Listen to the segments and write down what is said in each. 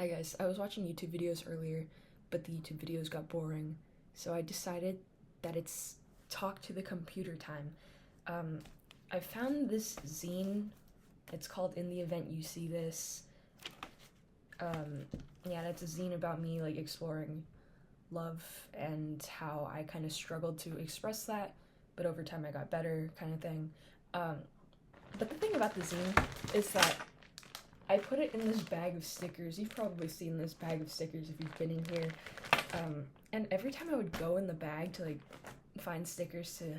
Hi guys, I was watching YouTube videos earlier, but the YouTube videos got boring, so I decided that it's talk to the computer time. Um, I found this zine. It's called In the Event You See This. Um, yeah, that's a zine about me like exploring love and how I kind of struggled to express that, but over time I got better, kind of thing. Um, but the thing about the zine is that I put it in this bag of stickers. You've probably seen this bag of stickers if you've been in here. And every time I would go in the bag to like find stickers to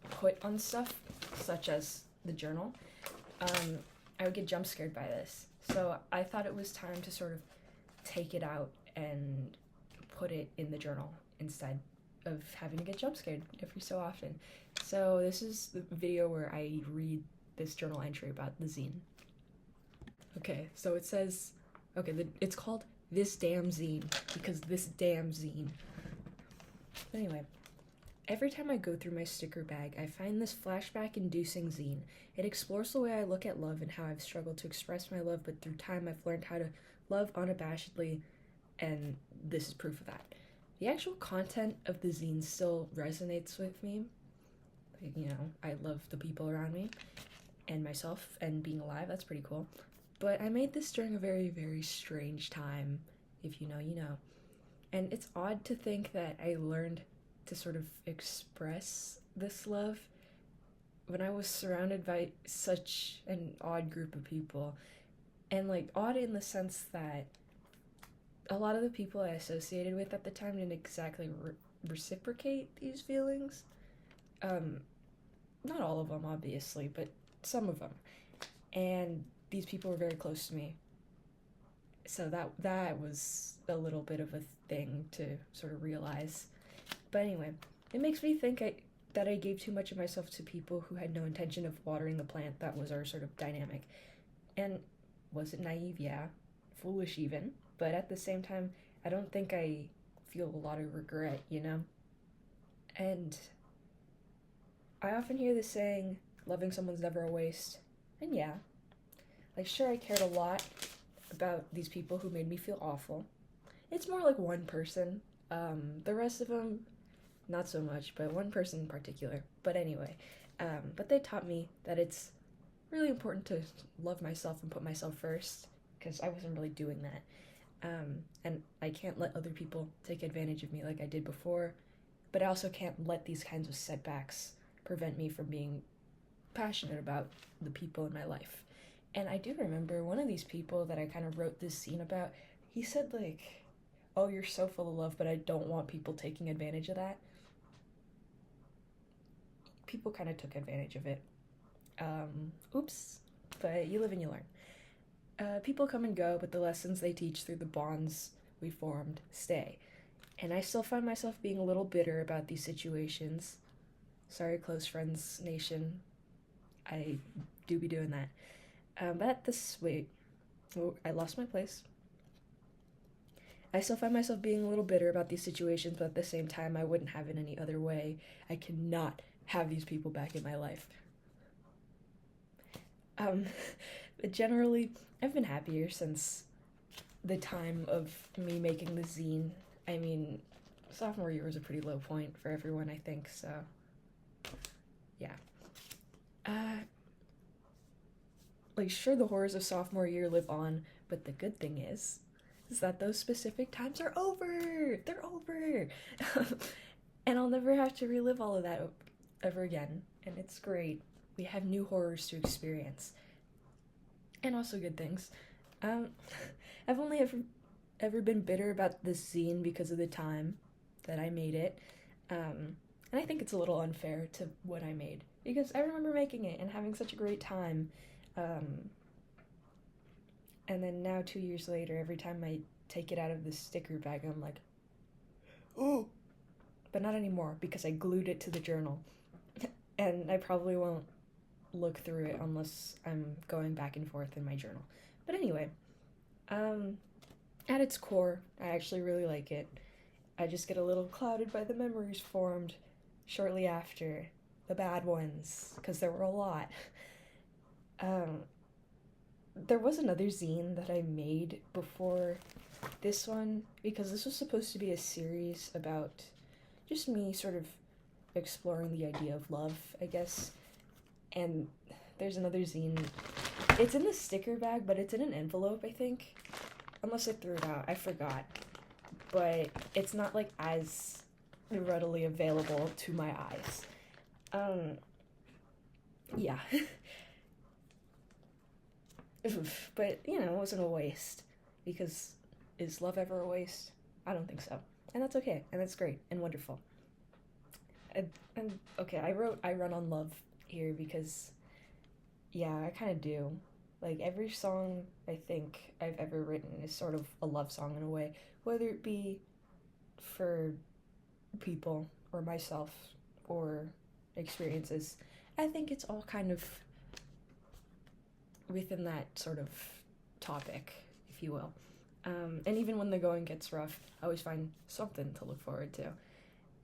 put on stuff, such as the journal, I would get jump scared by this. So I thought it was time to sort of take it out and put it in the journal instead of having to get jump scared every so often. So this is the video where I read this journal entry about the zine. Okay, so it says, it's called This Damn Zine, because this damn zine. Anyway, every time I go through my sticker bag, I find this flashback-inducing zine. It explores the way I look at love and how I've struggled to express my love, but through time I've learned how to love unabashedly, and this is proof of that. The actual content of the zine still resonates with me. You know, I love the people around me, and myself, and being alive, that's pretty cool. But I made this during a very, very strange time. If you know, you know. And it's odd to think that I learned to sort of express this love when I was surrounded by such an odd group of people. And like odd in the sense that a lot of the people I associated with at the time didn't exactly reciprocate these feelings. Not all of them, obviously, but some of them. And these people were very close to me. So that was a little bit of a thing to sort of realize. But anyway, it makes me think that I gave too much of myself to people who had no intention of watering the plant that was our sort of dynamic. And was it naive? Yeah. Foolish even. But at the same time, I don't think I feel a lot of regret, you know? And I often hear the saying, loving someone's never a waste. And yeah, like, sure, I cared a lot about these people who made me feel awful. It's more like one person. The rest of them, not so much, but one person in particular. But anyway, but they taught me that it's really important to love myself and put myself first, because I wasn't really doing that. And I can't let other people take advantage of me like I did before, but I also can't let these kinds of setbacks prevent me from being passionate about the people in my life. And I do remember one of these people that I kind of wrote this scene about, he said like, oh, you're so full of love, but I don't want people taking advantage of that. People kind of took advantage of it. Oops, but you live and you learn. People come and go, but the lessons they teach through the bonds we formed stay. And I still find myself being a little bitter about these situations. Sorry, close friends nation. I do be doing that. I lost my place. I still find myself being a little bitter about these situations, but at the same time, I wouldn't have it any other way. I cannot have these people back in my life. But generally, I've been happier since the time of me making the zine. I mean, sophomore year was a pretty low point for everyone, I think, so yeah. Like, sure, the horrors of sophomore year live on, but the good thing is that those specific times are over. They're over. And I'll never have to relive all of that ever again. And it's great. We have new horrors to experience. And also good things. I've only ever been bitter about this zine because of the time that I made it. And I think it's a little unfair to what I made, because I remember making it and having such a great time. And then now 2 years later, every time I take it out of the sticker bag, I'm like, oh, but not anymore, because I glued it to the journal. And I probably won't look through it unless I'm going back and forth in my journal. But anyway, at its core, I actually really like it. I just get a little clouded by the memories formed shortly after, the bad ones, because there were a lot. there was another zine that I made before this one because this was supposed to be a series about just me sort of exploring the idea of love, I guess. And there's another zine. It's in the sticker bag, but it's in an envelope, I think. Unless I threw it out, I forgot. But it's not like as readily available to my eyes. Yeah. But, you know, it wasn't a waste. Because is love ever a waste? I don't think so. And that's okay. And that's great and wonderful. And okay, I run on love here because, yeah, I kind of do. Like, every song I think I've ever written is sort of a love song in a way, whether it be for people or myself or experiences. I think it's all kind of within that sort of topic, if you will. And even when the going gets rough, I always find something to look forward to.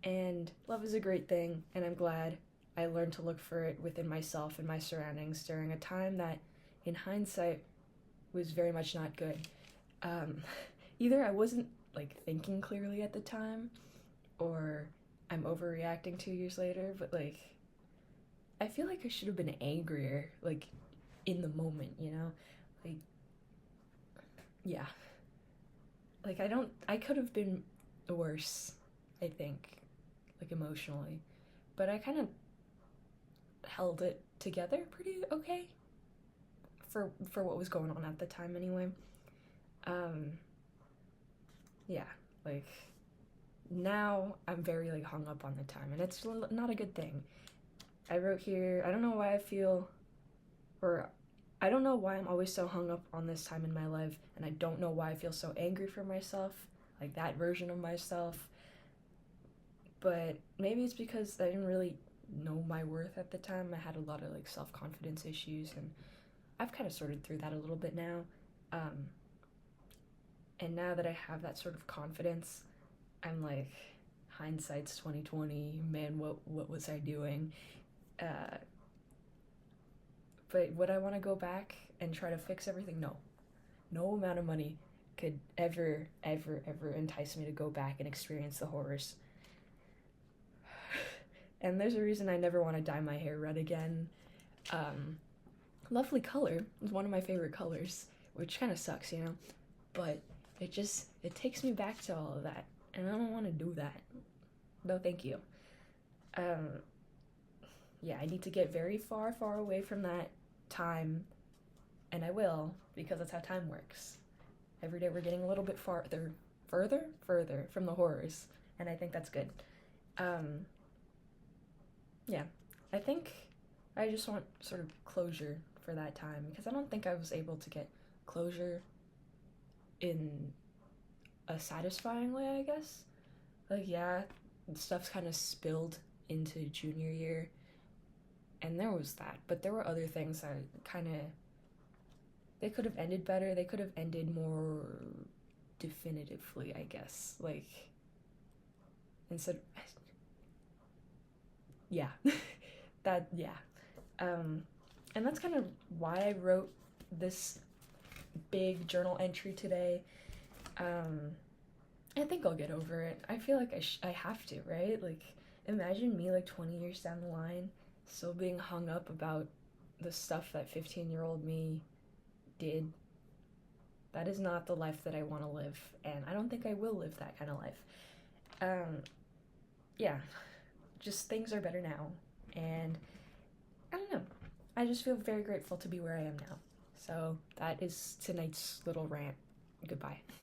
And love is a great thing, and I'm glad I learned to look for it within myself and my surroundings during a time that, in hindsight, was very much not good. Um, Either I wasn't, like, thinking clearly at the time, or I'm overreacting 2 years later, but, like, I feel like I should have been angrier, like, in the moment, you know? Like, yeah. Like, I could have been worse, I think, like, emotionally. But I kind of held it together pretty okay for what was going on at the time anyway. Yeah, like, now I'm very, like, hung up on the time, and it's not a good thing. I wrote here, I don't know why I feel, or I don't know why I'm always so hung up on this time in my life, and I don't know why I feel so angry for myself, like that version of myself. But maybe it's because I didn't really know my worth at the time. I had a lot of, like, self-confidence issues, and I've kind of sorted through that a little bit now. And now that I have that sort of confidence, I'm like, hindsight's 2020. Man, what was I doing? But would I want to go back and try to fix everything? No. No amount of money could ever entice me to go back and experience the horrors. And there's a reason I never want to dye my hair red again. Lovely color. It's one of my favorite colors, which kind of sucks, you know? But it takes me back to all of that, and I don't want to do that. No, thank you. Yeah, I need to get very far away from that time, and I will, because that's how time works. Every day we're getting a little bit further from the horrors, and I think that's good. Yeah, I think I just want sort of closure for that time, because I don't think I was able to get closure in a satisfying way, I guess. Like, yeah, stuff's kind of spilled into junior year, and there was that, but there were other things that kind of, they could have ended better. They could have ended more definitively, I guess. Like, instead, yeah, yeah. And that's kind of why I wrote this big journal entry today. I think I'll get over it. I feel like I have to, right? Like, imagine me, like, 20 years down the line, still being hung up about the stuff that 15-year-old me did. That is not the life that I want to live, and I don't think I will live that kind of life. Yeah, just things are better now, and I don't know. I just feel very grateful to be where I am now. So that is tonight's little rant. Goodbye.